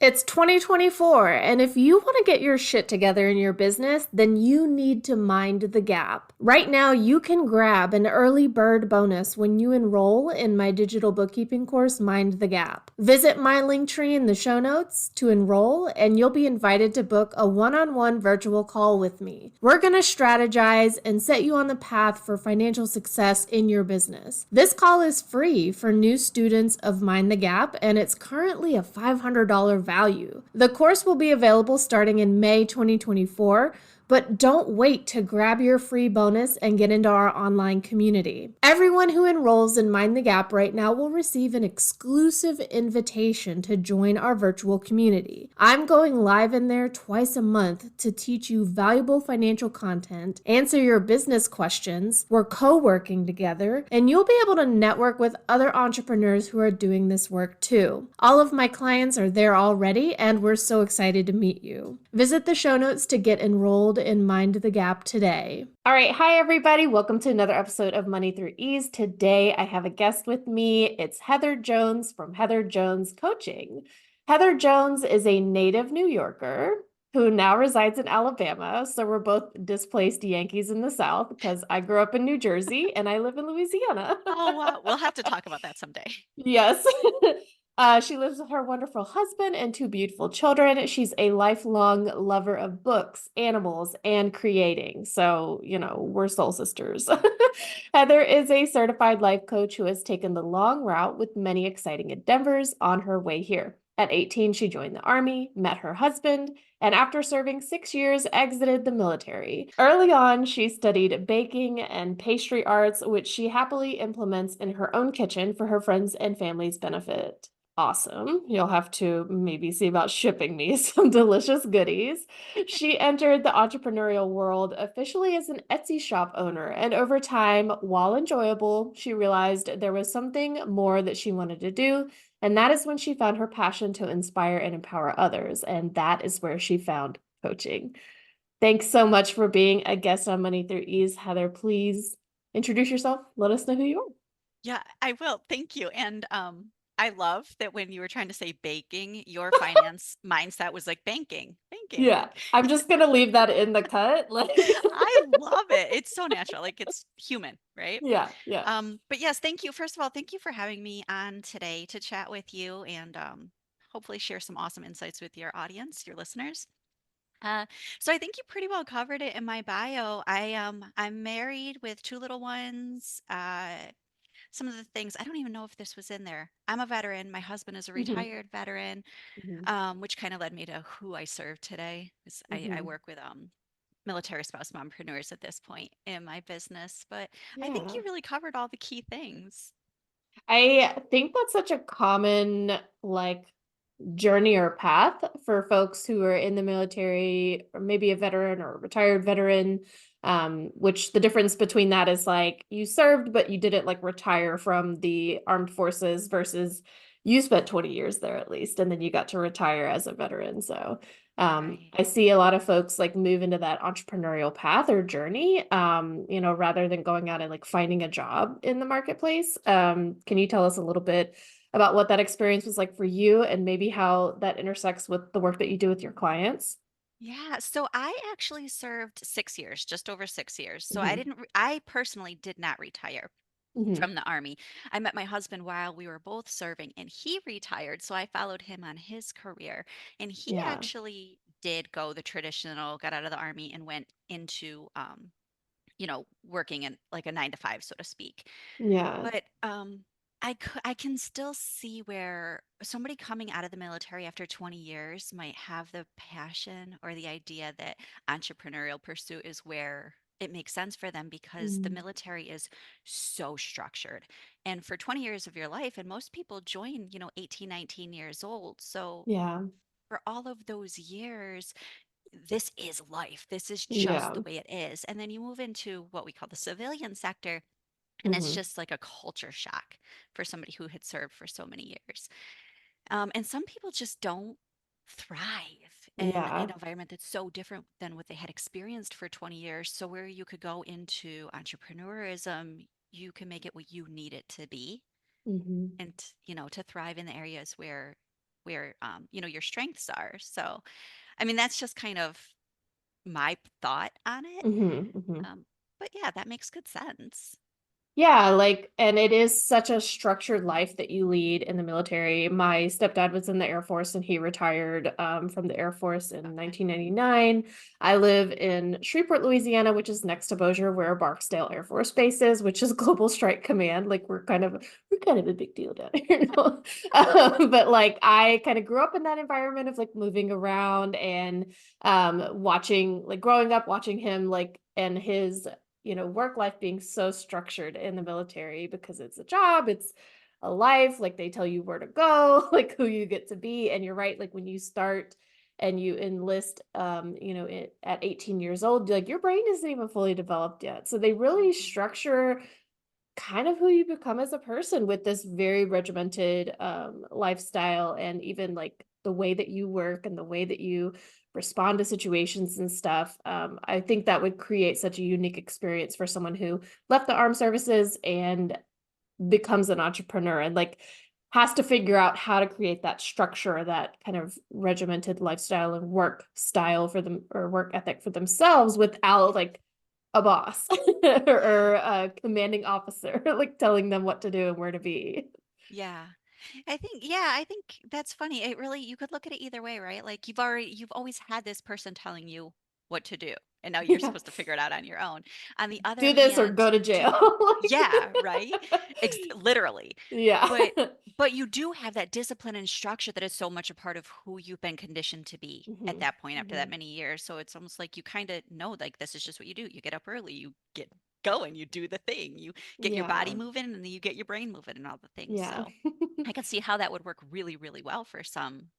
It's 2024, and if you want to get your shit together in your business, then you need to mind the gap. Right now, you can grab an early bird bonus when you enroll in my digital bookkeeping course, Mind the Gap. Visit my link tree in the show notes to enroll, and you'll be invited to book a one-on-one virtual call with me. We're going to strategize and set you on the path for financial success in your business. This call is free for new students of Mind the Gap, and it's currently a $500 value. The course will be available starting in May 2024, but don't wait to grab your free bonus and get into our online community. Everyone who enrolls in Mind the Gap right now will receive an exclusive invitation to join our virtual community. I'm going live in there twice a month to teach you valuable financial content, answer your business questions. We're co-working together, and you'll be able to network with other entrepreneurs who are doing this work too. All of my clients are there already, and we're so excited to meet you. Visit the show notes to get enrolled in Mind the Gap today. All right. Hi, everybody. Welcome to another episode of Money Through Ease. Today, I have a guest with me. It's Heather Jones from Heather Jones Coaching. Heather Jones is a native New Yorker who now resides in Alabama. So we're both displaced Yankees in the South because I grew up in New Jersey and I live in Louisiana. Oh, wow. We'll have to talk about that someday. Yes. She lives with her wonderful husband and two beautiful children. She's a lifelong lover of books, animals, and creating. So, we're soul sisters. Heather is a certified life coach who has taken the long route with many exciting endeavors on her way here. At 18, she joined the Army, met her husband, and after serving 6 years, exited the military. Early on, she studied baking and pastry arts, which she happily implements in her own kitchen for her friends and family's benefit. Awesome. You'll have to maybe see about shipping me some delicious goodies. She entered the entrepreneurial world officially as an Etsy shop owner, and over time, while enjoyable, she realized there was something more that she wanted to do, and that is when she found her passion to inspire and empower others, and that is where she found coaching. Thanks so much for being a guest on Money Through Ease. Heather, please introduce yourself. Let us know who you are. Yeah, I will. Thank you. And I love that when you were trying to say baking, your finance mindset was like banking, banking. Yeah, I'm just gonna leave that in the cut. Like, I love it. It's so natural, like it's human, right? yeah, yeah. But yes, thank you. First of all, thank you for having me on today to chat with you and hopefully share some awesome insights with your audience, your listeners. Uh, so I think you pretty well covered it in my bio. I'm married with two little ones. Some of the things I don't even know if this was in there. I'm a veteran. My husband is a Hmm. retired veteran, Hmm. which kind of led me to who I serve today. 'Cause I Hmm. work with military spouse mompreneurs at this point in my business, but I think Yeah. you really covered all the key things. I think that's such a common like journey or path for folks who are in the military or maybe a veteran or a retired veteran. Which the difference between that is like you served, but you didn't like retire from the armed forces versus you spent 20 years there at least, and then you got to retire as a veteran. So Right. I see a lot of folks like move into that entrepreneurial path or journey, rather than going out and like finding a job in the marketplace. Can you tell us a little bit about what that experience was like for you and maybe how that intersects with the work that you do with your clients? Yeah, so I actually served 6 years, just over 6 years. So Hmm. I personally did not retire Hmm. from the army. I met my husband while we were both serving and he retired, so I followed him on his career. And he Yeah. actually did go the traditional, got out of the army and went into working in like a 9 to 5, so to speak. Yeah. But I can still see where somebody coming out of the military after 20 years might have the passion or the idea that entrepreneurial pursuit is where it makes sense for them because the Mm. military is so structured. And for 20 years of your life, and most people join, 18, 19 years old. So Yeah. for all of those years, this is life. This is just Yeah. the way it is. And then you move into what we call the civilian sector and it's Hmm. just like a culture shock for somebody who had served for so many years. And some people just don't thrive in an Yeah. environment that's so different than what they had experienced for 20 years. So, where you could go into entrepreneurism, you can make it what you need it to be Hmm. and, to thrive in the areas where your strengths are. So, I mean, that's just kind of my thought on it. Hmm. Hmm. Um, but yeah, that makes good sense. Yeah, like, and it is such a structured life that you lead in the military. My stepdad was in the Air Force and he retired from the Air Force in Okay. 1999. I live in Shreveport, Louisiana, which is next to Bossier, where Barksdale Air Force Base is, which is Global Strike Command. Like, we're kind of a big deal down here. No? But like, I kind of grew up in that environment of like moving around and watching, like, growing up watching him, like, and his work life being so structured in the military because it's a job, it's a life, like they tell you where to go, like who you get to be. And you're right, like when you start and you enlist, at 18 years old, like your brain isn't even fully developed yet. So they really Mhm. structure kind of who you become as a person with this very regimented lifestyle, and even like the way that you work and the way that you respond to situations and stuff. I think that would create such a unique experience for someone who left the armed services and becomes an entrepreneur and like has to figure out how to create that structure, that kind of regimented lifestyle and work style for them, or work ethic for themselves, without like a boss or a commanding officer like telling them what to do and where to be. Yeah. I think that's funny. It really, you could look at it either way, right? Like you've always had this person telling you what to do, and now you're Yeah. supposed to figure it out on your own. On the other Do this or hand, go to do jail. yeah, right? Literally. Yeah. But but you do have that discipline and structure that is so much a part of who you've been conditioned to be at Hmm. that point after that Hmm. many years. So it's almost like you kind of know, like, this is just what you do. You get up early, you get going, you do the thing, you get your body Yeah. moving, and then you get your brain moving and all the things. Yeah. So I can see how that would work really, really well for some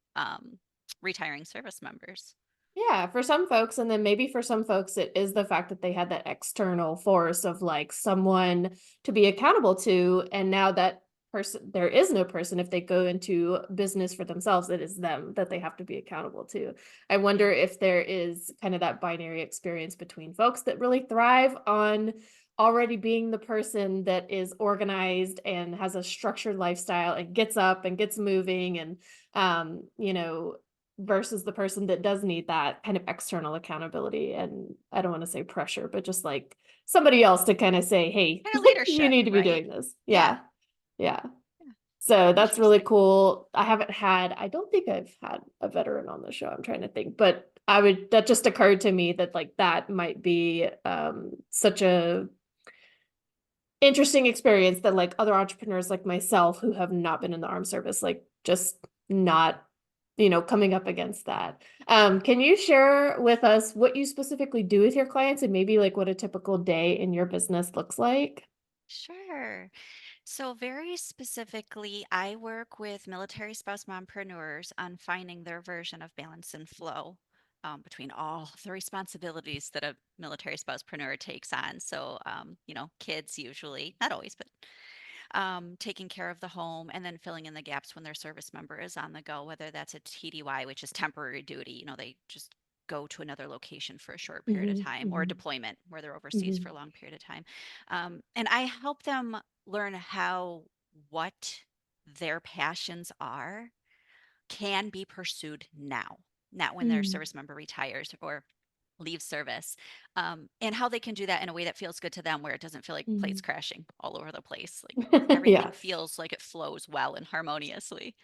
retiring service members. Yeah, for some folks, and then maybe for some folks, it is the fact that they had that external force of like someone to be accountable to. And now that person, there is no person, if they go into business for themselves, it is them that they have to be accountable to. I Yeah. wonder if there is kind of that binary experience between folks that really thrive on already being the person that is organized and has a structured lifestyle and gets up and gets moving and, um, you know, versus the person that does need that kind of external accountability, and I don't want to say pressure, but just like somebody else to kind of say, hey, Kind of like you leadership, need to be right? doing this. Yeah. Yeah. Yeah. Yeah. So that's really Interesting. cool. I don't think I've had a veteran on the show. I'm trying to think, but that just occurred to me that like that might be such a interesting experience that like other entrepreneurs like myself who have not been in the armed service, like just not, coming up against that. Can you share with us what you specifically do with your clients and maybe like what a typical day in your business looks like? Sure. So, very specifically, I work with military spouse mompreneurs on finding their version of balance and flow between all the responsibilities that a military spousepreneur takes on. So, kids usually, not always, but taking care of the home and then filling in the gaps when their service member is on the go, whether that's a TDY, which is temporary duty, they just go to another location for a short period of Hmm. time, or Hmm. deployment where they're overseas for Hmm. a long period of time. And I help them learn how what their passions are can be pursued now, not when their Mm. service member retires or leaves service, and how they can do that in a way that feels good to them, where it doesn't feel like plates Mm. crashing all over the place. Like Yeah. everything feels like it flows well and harmoniously.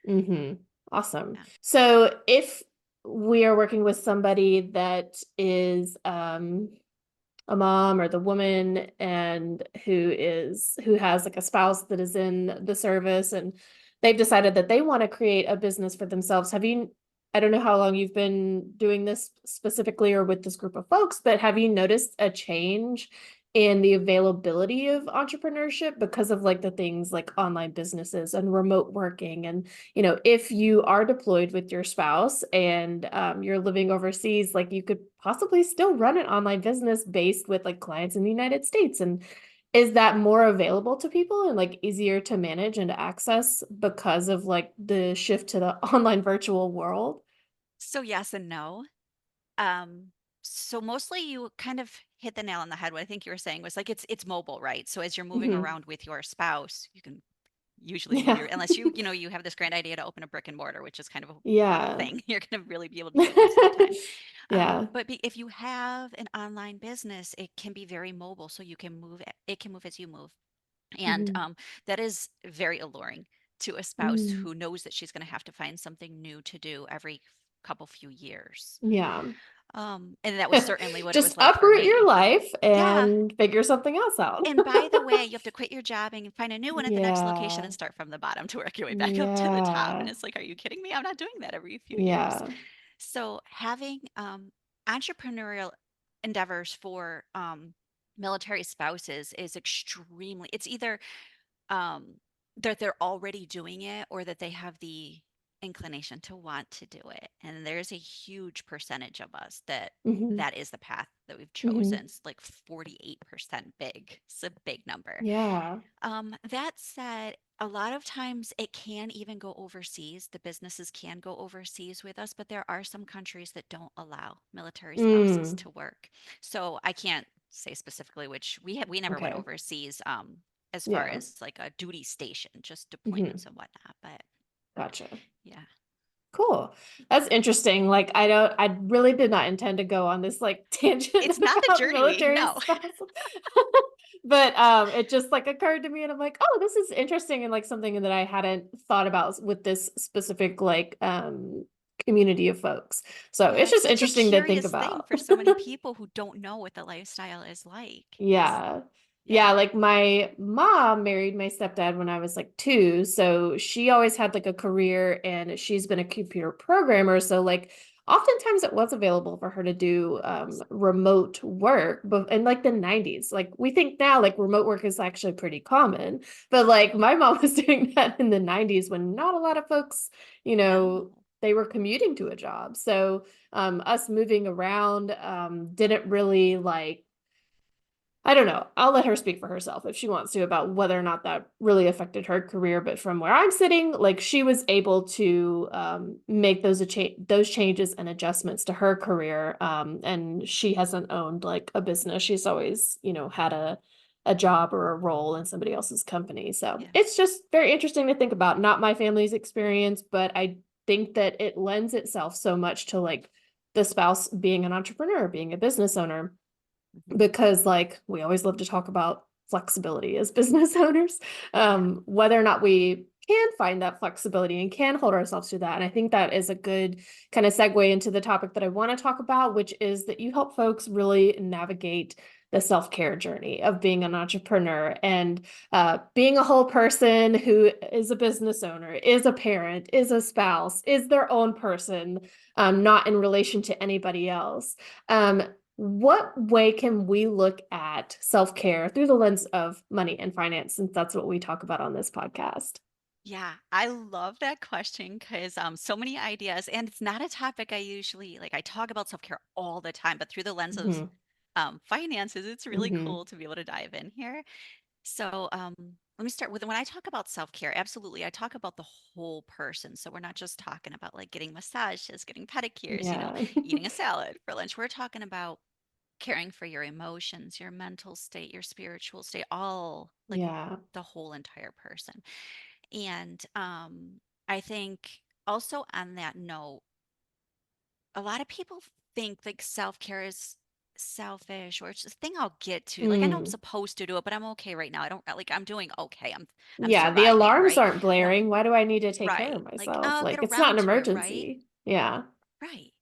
Hmm. Awesome. Yeah. So if we are working with somebody that is a mom or the woman and who has like a spouse that is in the service, and they've decided that they want to create a business for themselves. I don't know how long you've been doing this specifically or with this group of folks, but have you noticed a change in the availability of entrepreneurship because of like the things like online businesses and remote working? And if you are deployed with your spouse and you're living overseas, like you could possibly still run an online business based with like clients in the United States. And is that more available to people and like easier to manage and to access because of like the shift to the online virtual world? So yes and no. Um, so mostly you kind of hit the nail on the head. What I think you were saying was like it's mobile, right? So as you're moving Hmm. around with your spouse, you can usually when Yeah. you're, unless you have this grand idea to open a brick and mortar, which is kind of a Yeah. thing, you're going to really be able to do it most of the time. Yeah. If you have an online business, it can be very mobile, so you can move. It can move as you move, and Hmm. that is very alluring to a spouse Mm. who knows that she's going to have to find something new to do every couple few years. Yeah. And that was certainly what it was Just like for uproot your me. life Yeah. and figure something else out. And by the way, you have to quit your job and find a new one at the next location Yeah. and start from the bottom to work your way back up to the top. And Yeah. it's like, are you kidding me? I'm not doing that every few years. Yeah. So having entrepreneurial endeavors for military spouses is extremely, it's either um, that they're already doing it or that they have the inclination to want to do it. And there's a huge percentage of us that Hmm. that is the path that we've chosen. Hmm. It's like 48% big. It's a big number. Yeah. That said, a lot of times it can even go overseas. The businesses can go overseas with us, but there are some countries that don't allow military spouses Mm. to work. So I can't say specifically which we never went Okay. overseas as far Yeah. as like a duty station, just deployments Hmm. and whatnot. But Gotcha. yeah, Cool. That's interesting. Like I really did not intend to go on this like tangent it's not the about journey we military know. spousal. But it just like occurred to me and I'm like, oh, this is interesting and like something that I hadn't thought about with this specific like community of folks. So Yeah, it's it's just such a interesting to think curious thing about. for so many people who don't know what the lifestyle is like. It's Yeah. Yeah, yeah. like my mom married my stepdad when I was like 2, so she always had like a career and she's been a computer programmer, so like oftentimes it was available for her to do remote work, but in like the 90s. Like we think now like remote work is actually pretty common, but like my mom was doing that in the 90s when not a lot of folks, No. they were commuting to a job. So us moving around didn't really like I don't know. I'll let her speak for herself if she wants to about whether or not that really affected her career. But from where I'm sitting, like she was able to make those changes and adjustments to her career. And she hasn't owned like a business. She's always, had a job or a role in somebody else's company. So Yeah. it's just very interesting to think about. Not my family's experience, but I think that it lends itself so much to like the spouse being an entrepreneur, being a business owner Mhm. because like we always love to talk about flexibility as business owners, Yeah. whether or not we can find that flexibility and can hold ourselves to that. And I think that is a good kind of segue into the topic that I want to talk about, which is that you help folks really navigate the self-care journey of being an entrepreneur and being a whole person who is a business owner, is a parent, is a spouse, is their own person, not in relation to anybody else. What way can we look at self-care through the lens of money and finance, since that's what we talk about on this podcast? Yeah, I love that question because so many ideas, and it's not a topic I usually like. I talk about self-care all the time, but through the lens of Hmm. finances, it's really Hmm. cool to be able to dive in here. So, let me start with when I talk about self-care, absolutely, I talk about the whole person. So we're not just talking about like getting massages, getting pedicures, Yeah. eating a salad for lunch. We're talking about caring for your emotions, your mental state, your spiritual state, all like Yeah. the whole entire person. And I think also on that note, a lot of people think like self-care is selfish or it's a thing I'll get to. Like I know I'm Mm. supposed to do it, but I'm okay right now. I don't like I'm doing okay. I'm Yeah, the surviving, alarms right? aren't I don't blaring. Why do I need to take care right. of Like myself? I'll get Like, it's not around an to it, right? emergency. Yeah. Right.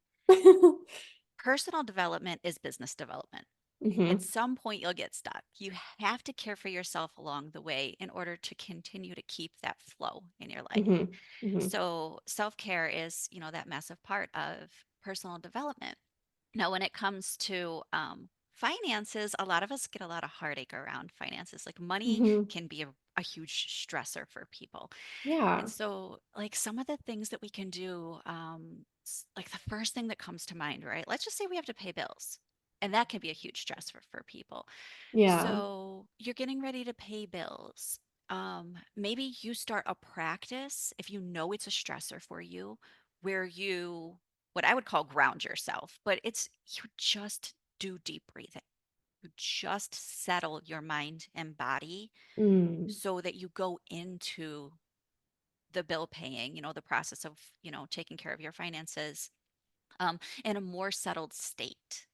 Personal development is business development. At Hmm. some point you'll get stuck. You have to care for yourself along the way in order to continue to keep that flow in your life. Hmm. Hmm. So self-care is, that massive part of personal development. Now, when it comes to finances, a lot of us get a lot of heartache around finances. Like money Hmm. can be a huge stressor for people. And Yeah. so, like some of the things that we can do, like the first thing that comes to mind, right? Let's just say we have to pay bills. And that can be a huge stress for people. Yeah. So you're getting ready to pay bills. Maybe you start a practice if you know it's a stressor for you, where you, what I would call ground yourself, but it's you just do deep breathing. You just settle your mind and body Mm. so that you go into the bill paying, the process of, taking care of your finances in a more settled state.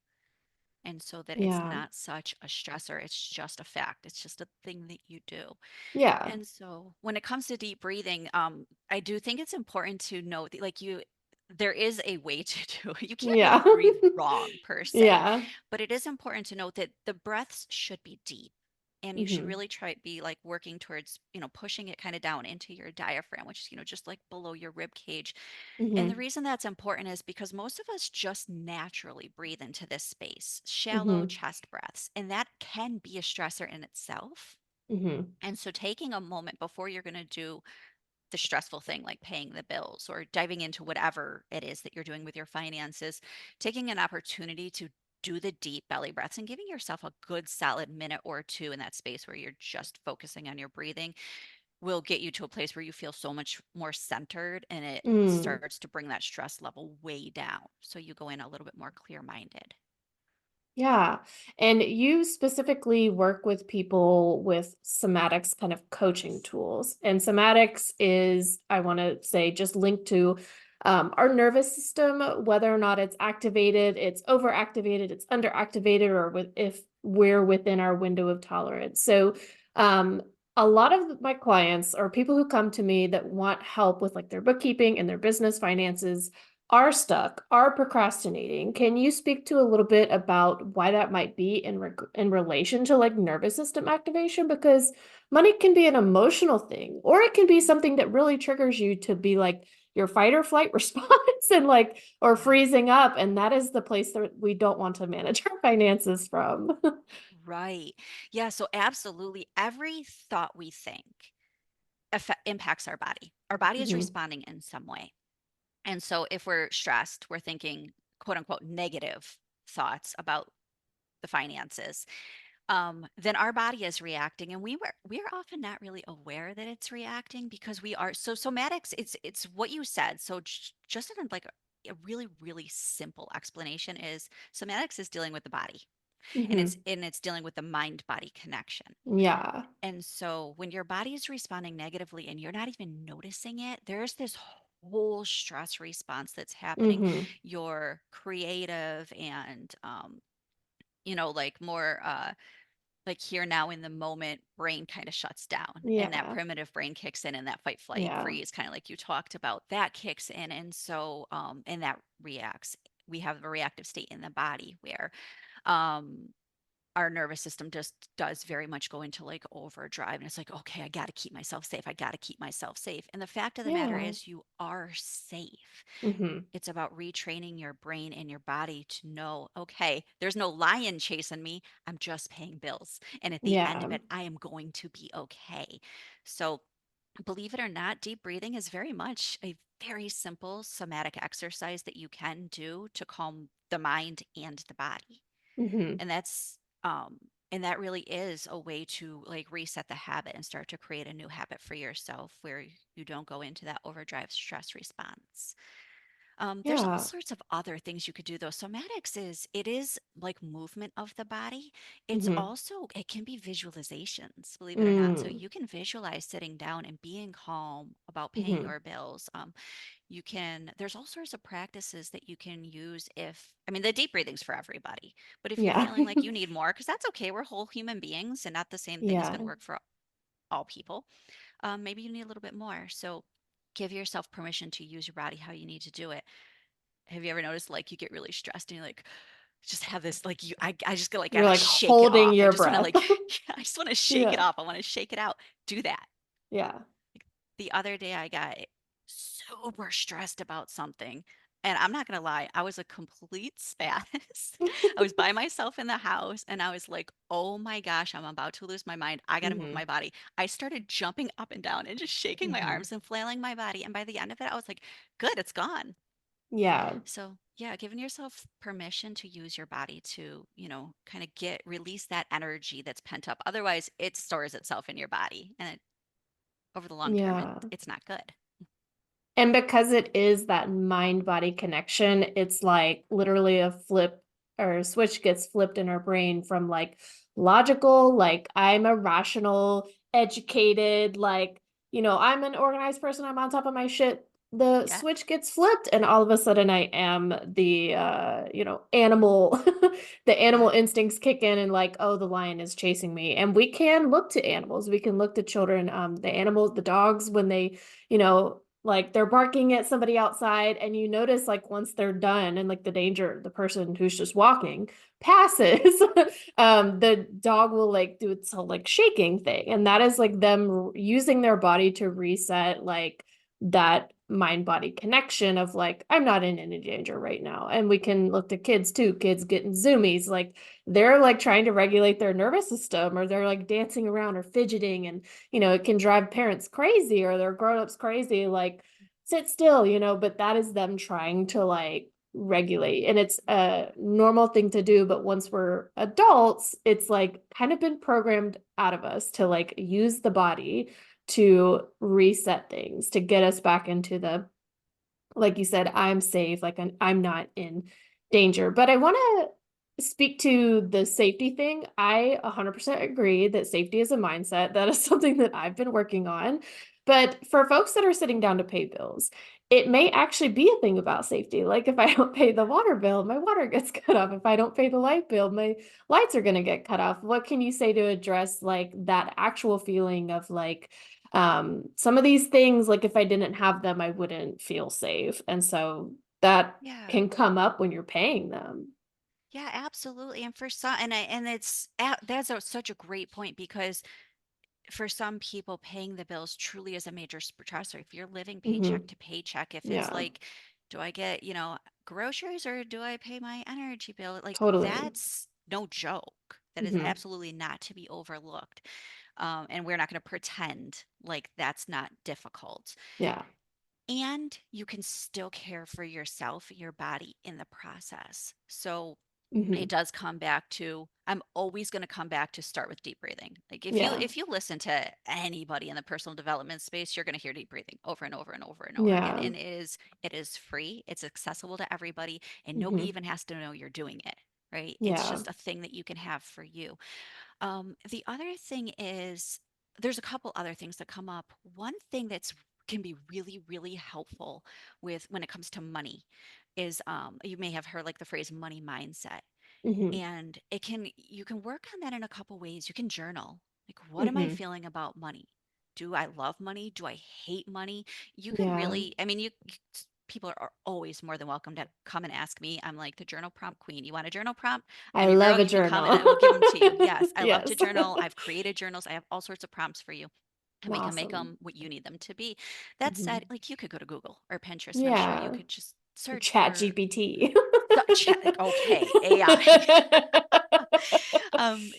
And so that it's Yeah. not such a stressor. It's just a fact. It's just a thing that you do. Yeah. And so when it comes to deep breathing, I do think it's important to note that there is a way to do it. You can't really Yeah. breathe wrong per se, Yeah. but it is important to note that the breaths should be deep. And you should Hmm. really try to be like working towards, pushing it kind of down into your diaphragm, which is, just like below your rib cage. And the Hmm. reason that's important is because most of us just naturally breathe into this space, shallow Hmm. chest breaths, and that can be a stressor in itself. Hmm. And so taking a moment before you're going to do the stressful thing like paying the bills or diving into whatever it is that you're doing with your finances, taking an opportunity to do the deep belly breaths and giving yourself a good solid minute or two in that space where you're just focusing on your breathing will get you to a place where you feel so much more centered and it Mm. starts to bring that stress level way down. So you go in a little bit more clear minded. Yeah. And you specifically work with people with somatics kind of coaching tools. And somatics is, I want to say, just linked to our nervous system, whether or not it's activated, it's overactivated, it's underactivated, or if we're within our window of tolerance. So, um, a lot of my clients or people who come to me that want help with like their bookkeeping and their business finances are stuck, are procrastinating. Can you speak to a little bit about why that might be in relation to like nervous system activation? Because money can be an emotional thing, or it can be something that really triggers you to be like your fight or flight response and like or Yeah. freezing up. And that is the place that we don't want to manage our finances from. Right. Yeah. So, absolutely, every thought we think impacts our body. Our body is Hmm. responding in some way. And so, if we're stressed, we're thinking quote unquote negative thoughts about the finances, then our body is reacting, and we're often not really aware that it's reacting because we are so somatics. It's what you said. So just in like a really really simple explanation is somatics is dealing with the body, and Hmm. it's dealing with the mind body connection. Yeah. And so when your body is responding negatively and you're not even noticing it, there's this whole stress response that's happening. Hmm. Your creative and like more like here now in the moment brain kind of shuts down and that Yeah. primitive brain kicks in and that fight flight Yeah. freeze kind of like you talked about that kicks in. And so and that reacts. We have a reactive state in the body where um our nervous system just does very much go into like overdrive, and it's like, okay, I got to keep myself safe, I got to keep myself safe. And the fact of the matter Yeah. is you are safe. Hmm. It's about retraining your brain and your body to know, okay, there's no lion chasing me. I'm just paying bills. And at the end of Yeah. it, I am going to be okay. So, believe it or not, deep breathing is very much a very simple somatic exercise that you can do to calm the mind and the body. Hmm. And and that really is a way to like reset the habit and start to create a new habit for yourself where you don't go into that overdrive stress response. There's all Yeah. sorts of other things you could do though. Somatics it is like movement of the body. It's Hmm. also it can be visualizations, believe it or not. So Mm. you can visualize sitting down and being calm about paying Hmm. your bills. You can there's all sorts of practices that you can use if I mean the deep breathing's for everybody, but if you're Yeah. feeling like you need more, because that's okay, we're whole human beings and not the same thing is Yeah. going to work for all people. Maybe you need a little bit more. So give yourself permission to use your body how you need to do it. Have you ever noticed like you get really stressed and you like just have this like I just go like You're gotta like shake it holding off. I your just want to breath. like I just want to shake it Yeah. off. I want to shake it out. Do that. Yeah. The other day I got super stressed about something. And I'm not going to lie, I was a complete spaz. I was by myself in the house and I was like, oh my gosh, I'm about to lose my mind. I got to move Hmm. my body. I started jumping up and down and just shaking my Hmm. arms and flailing my body. And by the end of it, I was like, good, it's gone. Yeah. So, yeah, giving yourself permission to use your body to, kind of release that energy that's pent up. Otherwise, it stores itself in your body and over the long term, Yeah. it's not good. And because it is that mind body connection, it's like literally a flip. or switch gets flipped in our brain from like logical, like I'm a rational, educated, like, I'm an organized person, I'm on top of my shit. The Yeah. switch gets flipped and all of a sudden I am the animal the Yeah. animal instincts kick in and like, oh, the lion is chasing me. And we can look to animals. We can look to children, the animals, the dogs when they, like they're barking at somebody outside and you notice like once they're done and like the person who's just walking passes, the dog will like do its whole like shaking thing. And that is like them using their body to reset like that mind body connection of like, I'm not in any danger right now. And we can look to kids too, kids getting zoomies, like they're like trying to regulate their nervous system or they're like dancing around or fidgeting. And, it can drive parents crazy or their grown-ups crazy, like sit still, but that is them trying to like regulate. And it's a normal thing to do. But once we're adults, it's like kind of been programmed out of us to like use the body to reset things, to get us back into the, like you said, I'm safe, like I'm not in danger. But I want to speak to the safety thing. I 100% agree that safety is a mindset. That is something that I've been working on. But for folks that are sitting down to pay bills, it may actually be a thing about safety. Like if I don't pay the water bill, my water gets cut off. If I don't pay the light bill, my lights are going to get cut off. What can you say to address like that actual feeling of like, some of these things, like if I didn't have them, I wouldn't feel safe. And so that Yeah. can come up when you're paying them. Yeah, absolutely. And for some, and that's such a great point because for some people, paying the bills truly is a major stressor. If you're living paycheck Hmm. to paycheck, if it's Yeah, like, do I get, groceries or do I pay my energy bill? Like, totally. that's no joke. That is Hmm. absolutely not to be overlooked. And we're not going to pretend like that's not difficult. Yeah. And you can still care for yourself, your body in the process. So it Hmm. does come back to, I'm always going to come back to start with deep breathing. Like Yeah. if you listen to anybody in the personal development space, you're going to hear deep breathing over and over and over and over again. Yeah. And it is free, it's accessible to everybody, and nobody Hmm. even has to know you're doing it, right? It's Yeah. just a thing that you can have for you. The other thing is, there's a couple other things that come up. One thing that's can be really, really helpful with when it comes to money is, you may have heard like the phrase money mindset. Hmm. And you can work on that in a couple ways. You can journal. Like, what am I Hmm. feeling about money? Do I love money? Do I hate money? You can Yeah. really, I mean, people are always more than welcome to come and ask me. I'm like the journal prompt queen. You want a journal prompt? I I'm your girl. love a You can come and journal. I will give them to you. Yes, I love to Yes. journal. I've created journals. I have all sorts of prompts for you. And we can make Awesome. them what you need them to be. That said, Hmm. like, you could go to Google or Pinterest, and I'm sure you Yeah. could just search Chat for GPT. such, like, okay, AI.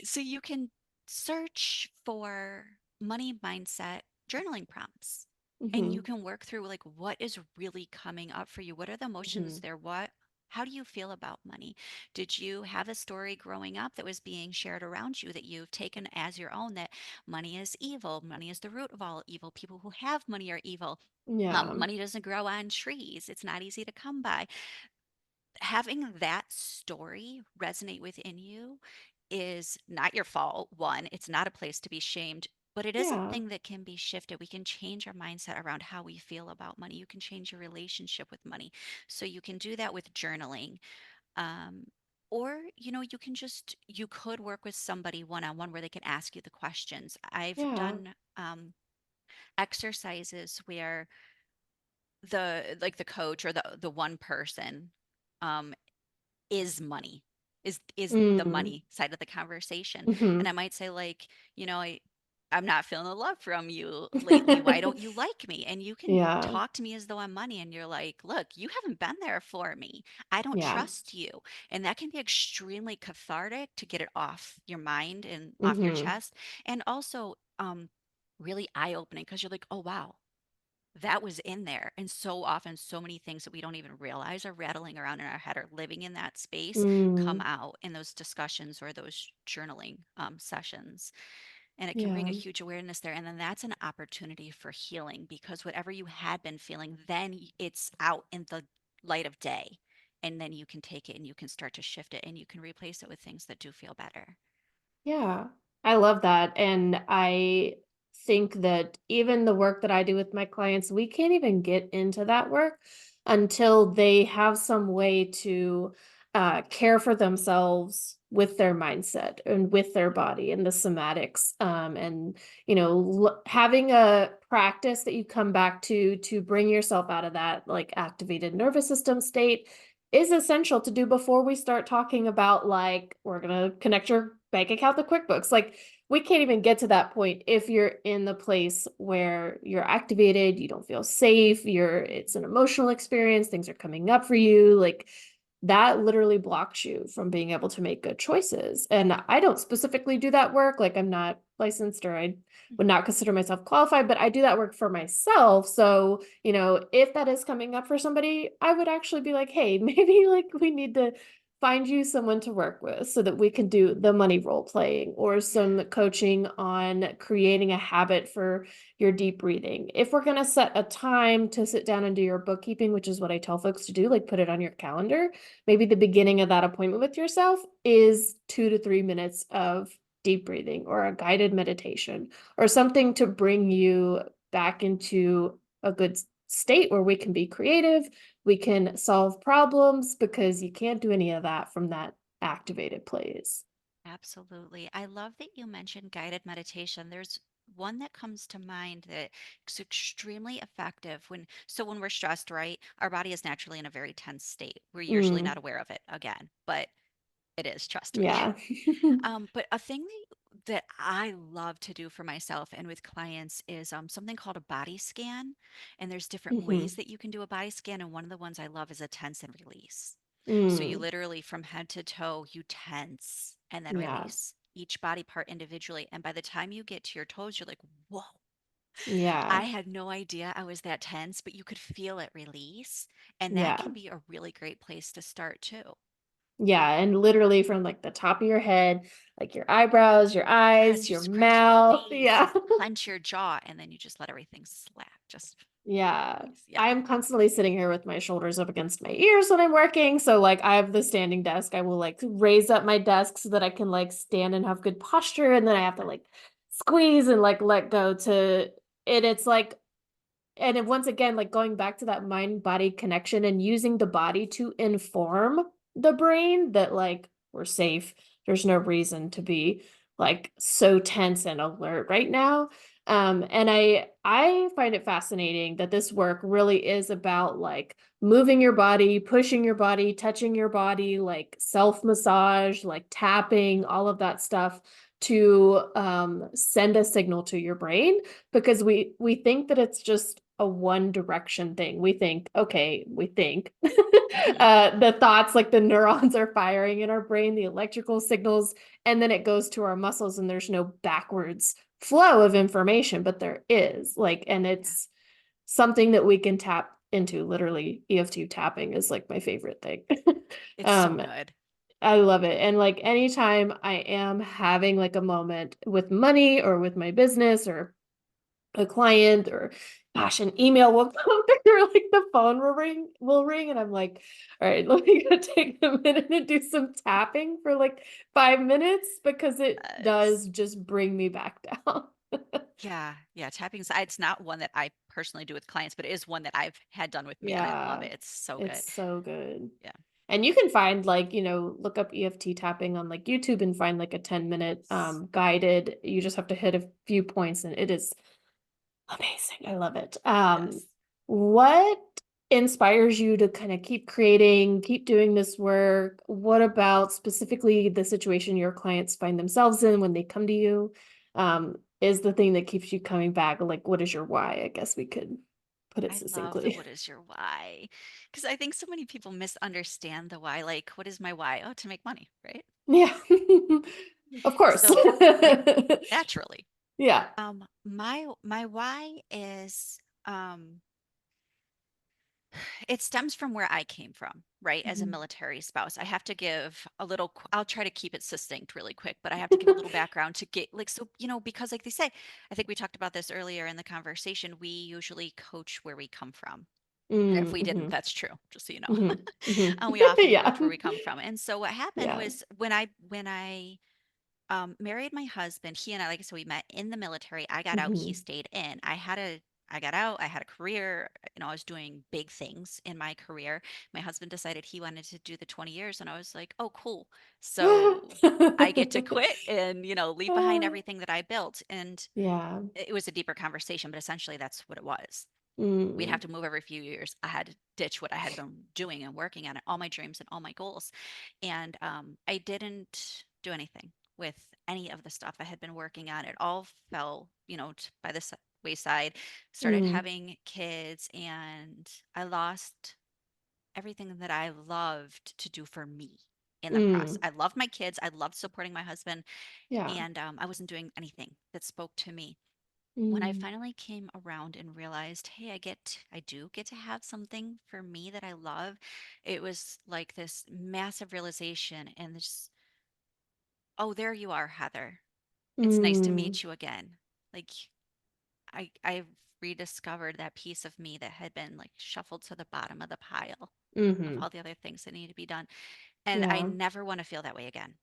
So you can search for money mindset journaling prompts, and you Hmm. can work through like what is really coming up for you. What are the emotions Hmm. there? How do you feel about money? Did you have a story growing up that was being shared around you that you've taken as your own, that money is evil, money is the root of all evil, people who have money are evil, Yeah. money doesn't grow on trees, it's not easy to come by? Having that story resonate within you is not your fault. One, it's not a place to be shamed, but it is a Yeah. thing that can be shifted. We can change our mindset around how we feel about money. You can change your relationship with money. So you can do that with journaling. Um, or, you could work with somebody one on one where they can ask you the questions. I've Yeah. done exercises where the coach or the one person um, is money, is the Mm. money side of the conversation. And Hmm. I might say, like, I'm not feeling the love from you lately, why don't you like me? And you can Yeah. talk to me as though I'm money, and you're like, look, you haven't been there for me, I don't Yeah. trust you. And that can be extremely cathartic to get it off your mind and off your Hmm. chest. And also really eye-opening, because you're like, oh wow, that was in there. And so often, so many things that we don't even realize are rattling around in our head or living in that space come Mm. out in those discussions or those journaling sessions. And it can bring Yeah. a huge awareness there. And then that's an opportunity for healing, because whatever you had been feeling, then it's out in the light of day. and then you can take it and you can start to shift it and you can replace it with things that do feel better. Yeah, I love that. And I think that even the work that I do with my clients, we can't even get into that work until they have some way to care for themselves with their mindset and with their body and the somatics. And, having a practice that you come back to bring yourself out of that like activated nervous system state is essential to do before we start talking about like we're going to connect your bank account to QuickBooks. Like we can't even get to that point if you're in the place where you're activated, you don't feel safe, it's an emotional experience, things are coming up for you, like that literally blocks you from being able to make good choices. And I don't specifically do that work, like I'm not licensed or I would Mhm. not consider myself qualified, but I do that work for myself. So, if that is coming up for somebody, I would actually be like, hey, maybe like we need to find you someone to work with so that we can do the money role playing or Yeah, some coaching on creating a habit for your deep breathing. If we're going to set a time to sit down and do your bookkeeping, which is what I tell folks to do, like put it on your calendar, maybe the beginning of that appointment with yourself is 2 to 3 minutes of deep breathing or a guided meditation or something to bring you back into a good state where we can be creative, we can solve problems because you can't do any of that from that activated place. absolutely. I love that you mentioned guided meditation. There's one that comes to mind that is extremely effective when we're stressed, right? Our body is naturally in a very tense state. We're usually Mm, not aware of it again, but it is, trust me. yeah. But a thing that I love to do for myself and with clients is something called a body scan. And there's different ways Mhm. that you can do a body scan. And one of the ones I love is a tense and release. So you Mm, literally from head to toe, you tense and then yeah. release each body part individually. And by the time you get to your toes, you're like, whoa, Yeah. I had no idea I was that tense, but you could feel it release. And that Yeah. can be a really great place to start too. Yeah, and literally from like the top of your head, like your eyebrows, your Yes, eyes, you your scrunch your mouth. face, Yeah. you clench your jaw, and then you just let everything slap. Just Yeah. release. Yeah. I'm constantly sitting here with my shoulders up against my ears when I'm working. So like I have the standing desk. I will like raise up my desk so that I can like stand and have good posture. And then I have to like squeeze and like let go to it. It's like once again, like going back to that mind body connection and using the body to inform the brain that like we're safe. There's no reason to be like so tense and alert right now. And I find it fascinating that this work really is about like moving your body, pushing your body, touching your body, like self massage, like tapping, all of that stuff to send a signal to your brain because we think that it's just a one direction thing. We think Hmm. the thoughts like the neurons are firing in our brain, the electrical signals, and then it goes to our muscles and there's no backwards flow of information, but there is like, and Yeah. it's something that we can tap into. Literally EFT tapping is like my favorite thing. It's so um good. I love it. And like anytime I am having like a moment with money or with my business or a client or gosh, an email will come through, like the phone will ring, and I'm like, all right, let me go take a minute and do some tapping for like 5 minutes because it Yes. does just bring me back down. Yeah. Yeah. Tapping. It's not one that I personally do with clients, but it is one that I've had done with me, and I love Yeah, it. It's so it's good. so good. Yeah. And you can find like, look up EFT tapping on like YouTube and find like a 10-minute Yes. guided. You just have to hit a few points and it is amazing. I love it. Yes. What inspires you to kind of keep creating, keep doing this work? What about specifically the situation your clients find themselves in when they come to you? Is the thing that keeps you coming back? Like, what is your why? I guess we could put it I love the succinctly. what is your why? Because I think so many people misunderstand the why. Like, what is my why? Oh, to make money, right? Yeah, of course. So, yeah, naturally. Yeah. My why is um it stems from where I came from, right? As a Mhm. military spouse, I have to give a little, I'll try to keep it succinct really quick, but I have to give a little background to get like, so, because like they say, I think we talked about this earlier in the conversation, we usually coach where we come from. And if we didn't, Mm-hmm. that's true, just so you know. Mm-hmm. Mm-hmm. And we often Yeah. watch where we come from. And so what happened Yeah. was when I married my husband, he and I, like I said, we met in the military. I got out, he Mm-hmm. stayed in. I got out, I had a career, I was doing big things in my career. My husband decided he wanted to do the 20 years, and I was like, oh, cool. So I get to quit and, leave behind everything that I built. And Yeah. it was a deeper conversation, but essentially that's what it was. We'd have Mm. to move every few years. I had to ditch what I had been doing and working on it, all my dreams and all my goals. And I didn't do anything with any of the stuff I had been working on. It all fell, by the wayside. Started Mm. having kids, and I lost everything that I loved to do for me in the process. Mm. I loved my kids. I loved supporting my husband, Yeah. and I wasn't doing anything that spoke to me. When I Mm. finally came around and realized, hey, I do get to have something for me that I love, it was like this massive realization and this, oh, there you are, Heather. It's nice to Mm. meet you again. Like I've rediscovered that piece of me that had been like shuffled to the bottom of the pile of Mm-hmm. all the other things that need to be done. And I Yeah. never want to feel that way again.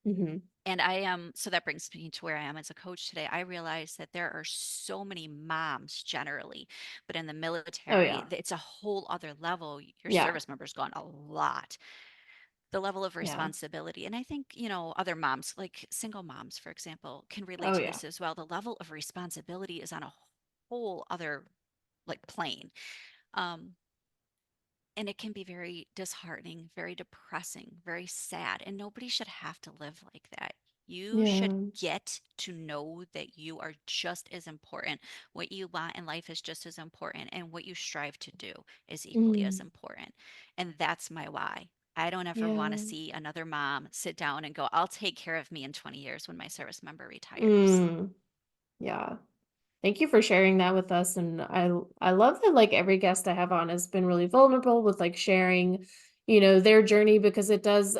Mm-hmm. And I am, so that brings me to where I am as a coach today. I realize that there are so many moms generally, but in the Oh military, yeah. it's a whole other level. Your Yeah. service members gone a lot. The level of Yeah. responsibility. And I think, other moms, like single moms, for example, can relate Oh to yeah. this as well. The level of responsibility is on a whole other like plane. Um, and it can be very disheartening, very depressing, very sad. And nobody should have to live like that. You should Yeah. get to know that you are just as important. What you want in life is just as important. And what you strive to do is equally as Mm. important. And that's my why. I don't ever want to Yeah. see another mom sit down and go, I'll take care of me in 20 years when my service member retires. Mm. Yeah. Thank you for sharing that with us. And I love that like every guest I have on has been really vulnerable with like sharing, their journey because it does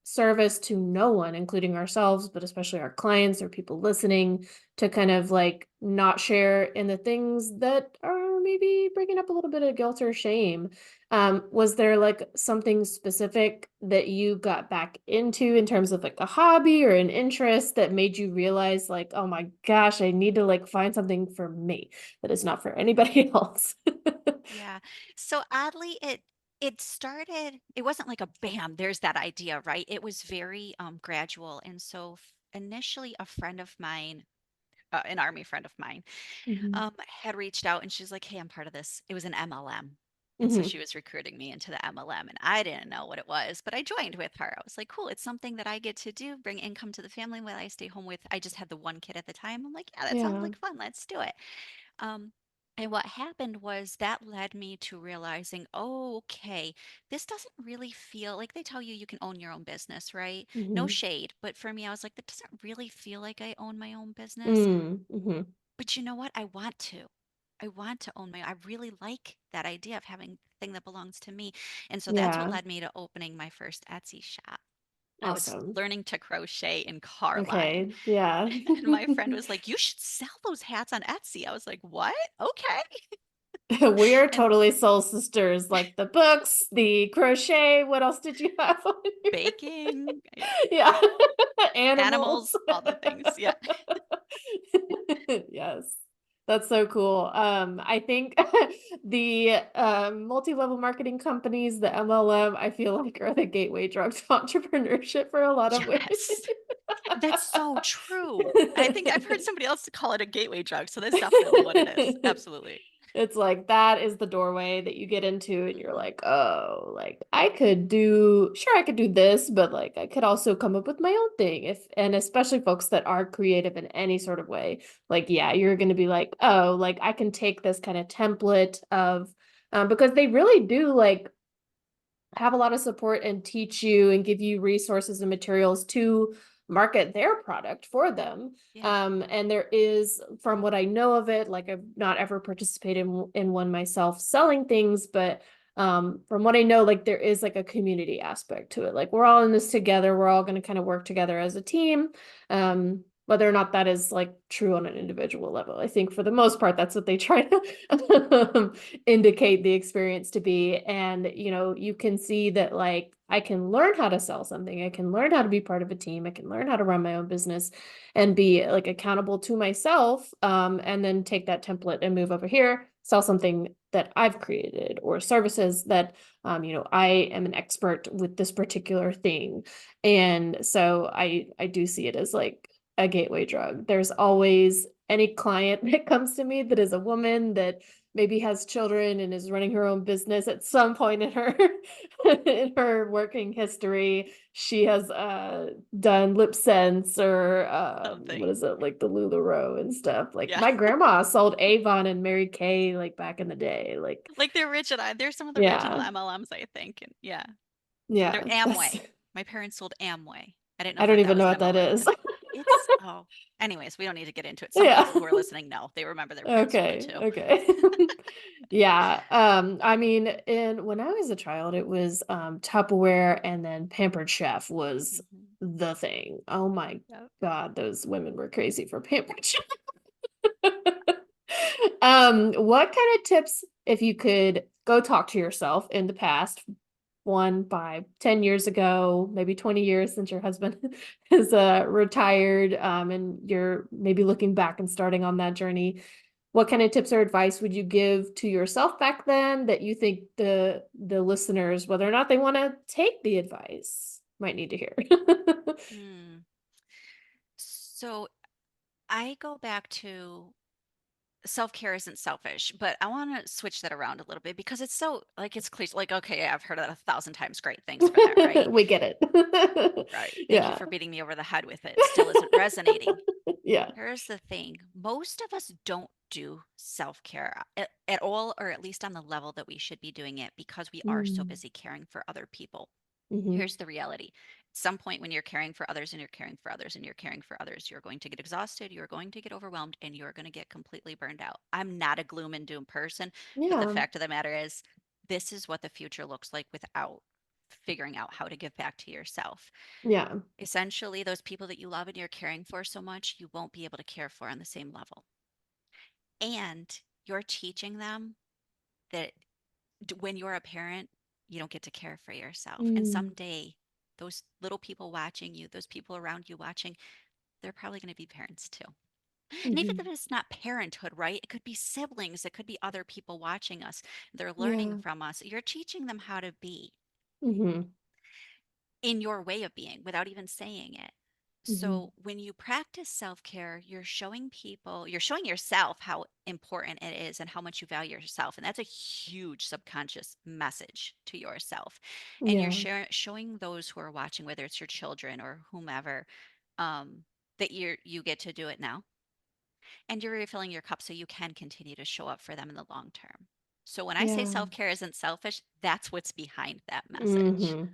service to no one, including ourselves, but especially our clients or people listening to kind of like not share in the things that are maybe bringing up a little bit of guilt or shame. Was there like something specific that you got back into in terms of like a hobby or an interest that made you realize like, oh my gosh, I need to like find something for me that is not for anybody else? Yeah. So oddly, it started, it wasn't like a bam, there's that idea, right? It was very gradual. And so initially a friend of mine, an army friend of mine, Hmm. had reached out and she's like, "Hey, I'm part of this." It was an MLM. And so Hmm. she was recruiting me into the MLM, and I didn't know what it was, but I joined with her. I was like, cool, it's something that I get to do, bring income to the family while I stay home with. I just had the one kid at the time. I'm like, yeah, that sounds Yeah. like fun. Let's do it. Um, and what happened was that led me to realizing, oh, okay, this doesn't really feel like they tell you you can own your own business, right? No Hmm. shade. But for me, I was like, that doesn't really feel like I own my own business. Mm. Hmm. But you know what? I want to. I want to own my, I really like that idea of having the thing that belongs to me. And so that's what Yeah. led me to opening my first Etsy shop. I was Awesome. learning to crochet in car line. Okay. Yeah. And my friend was like, you should sell those hats on Etsy. I was like, what? Okay. We are And totally soul sisters, like the books, the crochet. What else did you have on here? baking, yeah, Yeah. Animals. animals, all the things. Yeah. Yes. That's so cool. I think the multi-level marketing companies, the MLM, I feel like are the gateway drug to entrepreneurship for a lot of women. Yes. That's so true. I think I've heard somebody else call it a gateway drug. So that's definitely what it is. Absolutely. It's like that is the doorway that you get into, and you're Hmm. like, oh, like I could do, sure, I could do this, but like I could also come up with my own thing. And especially folks that are creative in any sort of way, like, yeah, you're going to be like, oh, like I can take this kind of template of, because they really do like have a lot of support and teach you and give you resources and materials to market their product for them. Yeah. And there is, from what I know of it, like I've not ever participated in one myself selling things, but from what I know, like there is like a community aspect to it. Like we're all in this together. We're all going to kind of work together as a team. Whether or not that is like true on an individual level. I think for the most part, that's what they try to indicate the experience to be. And, you can see that like I can learn how to sell something. I can learn how to be part of a team. I can learn how to run my own business and be like accountable to myself. And then take that template and move over here, sell something that I've created or services that, I am an expert with this particular thing. And so I do see it as like a gateway drug. There's always any client that comes to me that is a woman that maybe has children and is running her own business at some point in her in her working history. She has done lip sense or what Something. is it, like the LuLaRoe and stuff. Like Yeah. my grandma sold Avon and Mary Kay like back in the day. Like, Like the original, there's some of the original yeah, MLMs, I think. And yeah, they're yeah. That's, Amway. My parents sold Amway. I didn't know I don't that even was know an what that MLM. is. Oh, anyways, we don't need to get into it. Some Yeah. people who are listening know. They remember their parents sold it Okay, too. okay. Yeah. I mean, when I was a child, it was Tupperware and then Pampered Chef was Mhm. the thing. Oh my Yep. God, those women were crazy for Pampered Chef. What kind of tips, if you could go talk to yourself in the past, 10 years ago, maybe 20 years since your husband is retired, and you're maybe looking back and starting on that journey, what kind of tips or advice would you give to yourself back then that you think the listeners, whether or not they want to take the advice, might need to hear? Hmm. So I go back to self-care isn't selfish, but I want to switch that around a little bit because it's so like it's cliche. Like, okay, I've heard that 1,000 times. Great, thanks for that, right? We get it. Right. Thank you Yeah. for beating me over the head with it. Still isn't resonating. Yeah. Here's the thing. Most of us don't do self-care at all, or at least on the level that we should be doing it because we are so Mm. busy caring for other people. Hmm. Here's the reality. At some point when you're caring for others and you're caring for others and you're caring for others, you're going to get exhausted, you're going to get overwhelmed, and you're going to get completely burned out. I'm not a gloom and doom person, but the Yeah. fact of the matter is, this is what the future looks like without figuring out how to give back to yourself. Yeah. Essentially, those people that you love and you're caring for so much, you won't be able to care for on the same level. And you're teaching them that when you're a parent, you don't get to care for yourself. And Mm. someday, those little people watching you, those people around you watching, they're probably going to be parents too. And even if Hmm. it's not parenthood, right? It could be siblings, it could be other people watching us. They're learning Yeah. from us. You're teaching them how to be Hmm. in your way of being without even saying it. Hmm. So when you practice self care, you're showing yourself how important it is and how much you value yourself. And that's a huge subconscious message to yourself. And you're Yeah. showing those who are watching, whether it's your children or whomever, that you get to do it now. And you're refilling your cup so you can continue to show up for them in the long term. So when I say Yeah. self care isn't selfish, that's what's behind that message. Hmm.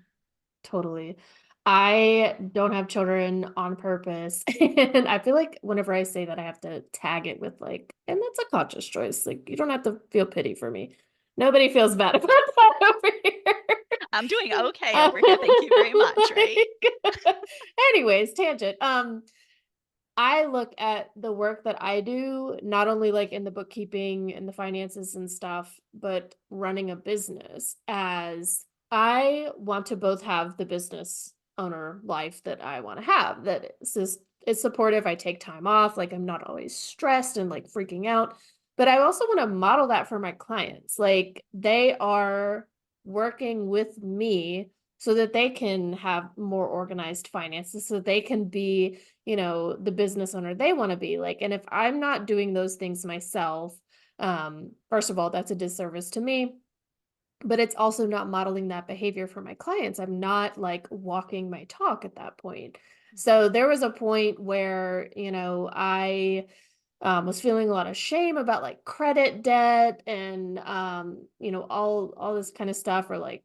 Totally. I don't have children on purpose. And I feel like whenever I say that, I have to tag it with like, and that's a conscious choice. Like, you don't have to feel pity for me. Nobody feels bad about that over here. I'm doing okay over here. Thank you very much, right? Anyways, tangent. I look at the work that I do, not only like in the bookkeeping and the finances and stuff, but running a business as I want to both have the business owner life that I want to have, that it's supportive. I take time off, like I'm not always stressed and like freaking out. But I also want to model that for my clients. Like they are working with me so that they can have more organized finances, so they can be, the business owner they want to be like. And if I'm not doing those things myself, first of all, that's a disservice to me, but it's also not modeling that behavior for my clients. I'm not like walking my talk at that point. So there was a point where, I was feeling a lot of shame about like credit debt and all this kind of stuff, or like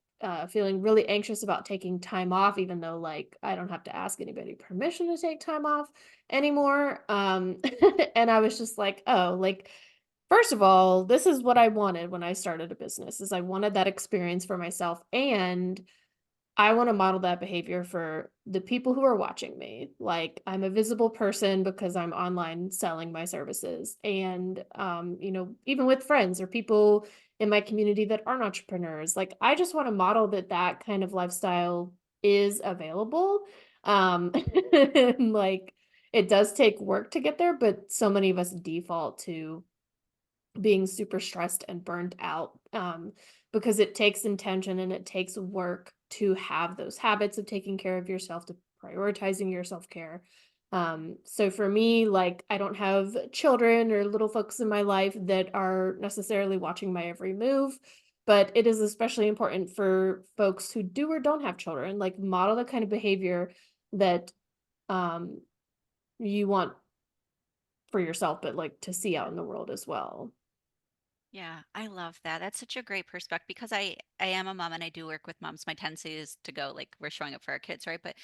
feeling really anxious about taking time off, even though like I don't have to ask anybody permission to take time off anymore. And I was just like, oh, like first of all, this is what I wanted when I started a business, is I wanted that experience for myself, and I want to model that behavior for the people who are watching me. Like I'm a visible person because I'm online selling my services. And even with friends or people in my community that aren't entrepreneurs, like I just want to model that that kind of lifestyle is available. And like it does take work to get there, but so many of us default to being super stressed and burned out, because it takes intention and it takes work to have those habits of taking care of yourself, to prioritizing your self-care. So for me, like I don't have children or little folks in my life that are necessarily watching my every move, but it is especially important for folks who do or don't have children, like model the kind of behavior that um, you want for yourself, but like to see out in the world as well. Yeah, I love that. That's such a great perspective because I am a mom and I do work with moms. My tendency is to go like we're showing up for our kids, right? But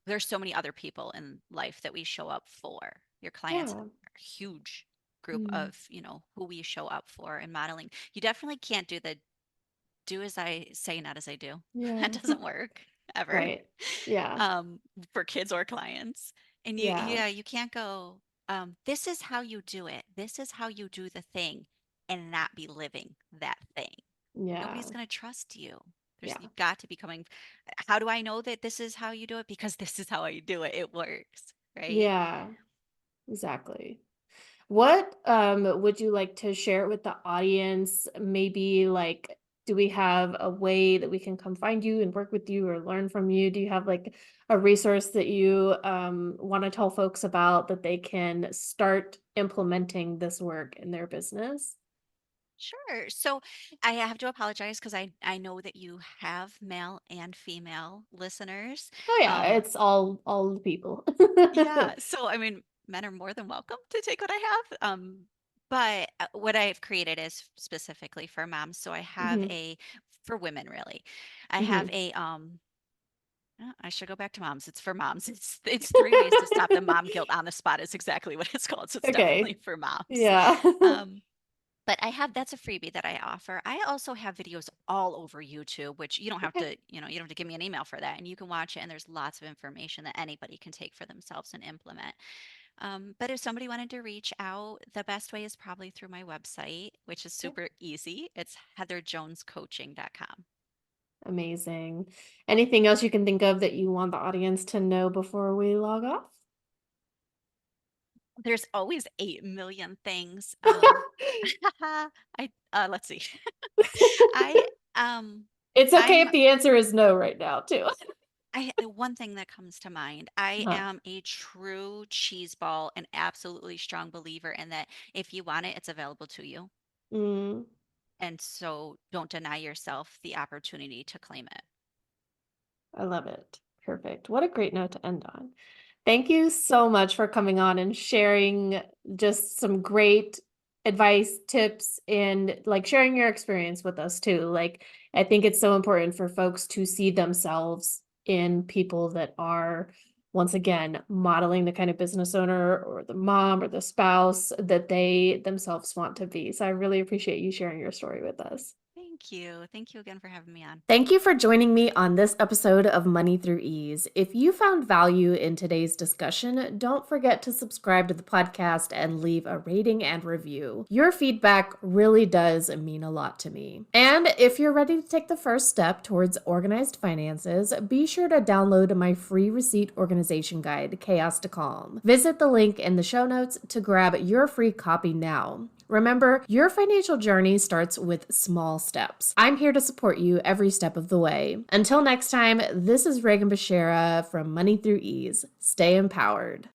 there's so many other people in life that we show up for. Your clients are Yeah. a huge group Mm. of, who we show up for and modeling. You definitely can't do the do as I say, not as I do. That Yeah. doesn't work ever. Right. Yeah. um, for kids or clients. And Yeah. yeah, you can't go, this is how you do it. This is how you do the thing and not be living that thing. Yeah. Nobody's going to trust you. Yeah. You've got to be coming. How do I know that this is how you do it? Because this is how I do it. It works, right? Yeah. Exactly. What would you like to share with the audience? Maybe like, do we have a way that we can come find you and work with you or learn from you? Do you have like a resource that you want to tell folks about that they can start implementing this work in their business? Sure. So I have to apologize because I know that you have male and female listeners. Oh yeah, Um, it's all the people. Yeah, so I mean, men are more than welcome to take what I have. But what I've created is specifically for moms. So I have Hmm. for women really. I have Hmm. I should go back to moms. It's for moms. It's 3 ways to stop the mom guilt on the spot is exactly what it's called. So it's definitely Okay. for moms. Yeah. Um, but that's a freebie that I offer. I also have videos all over YouTube, which you don't have Okay. to, you don't have to give me an email for that. And you can watch it, and there's lots of information that anybody can take for themselves and implement. But if somebody wanted to reach out, the best way is probably through my website, which is Okay. super easy. It's heatherjonescoaching.com. Amazing. Anything else you can think of that you want the audience to know before we log off? There's always 8 million things. I let's see. I um It's okay I'm if the answer is no right now, too. the one thing that comes to mind, I Huh. am a true cheese ball and absolutely strong believer in that if you want it, it's available to you. Mm, And so don't deny yourself the opportunity to claim it. I love it. Perfect. What a great note to end on. Thank you so much for coming on and sharing just some great advice, tips, and like sharing your experience with us too. Like, I think it's so important for folks to see themselves in people that are, once again, modeling the kind of business owner or the mom or the spouse that they themselves want to be. So I really appreciate you sharing your story with us. Thank you. Thank you again for having me on. Thank you for joining me on this episode of Money Through Ease. If you found value in today's discussion, don't forget to subscribe to the podcast and leave a rating and review. Your feedback really does mean a lot to me. And if you're ready to take the first step towards organized finances, be sure to download my free receipt organization guide, Chaos to Calm. Visit the link in the show notes to grab your free copy now. Remember, your financial journey starts with small steps. I'm here to support you every step of the way. Until next time, this is Reagan Bashara from Money Through Ease. Stay empowered.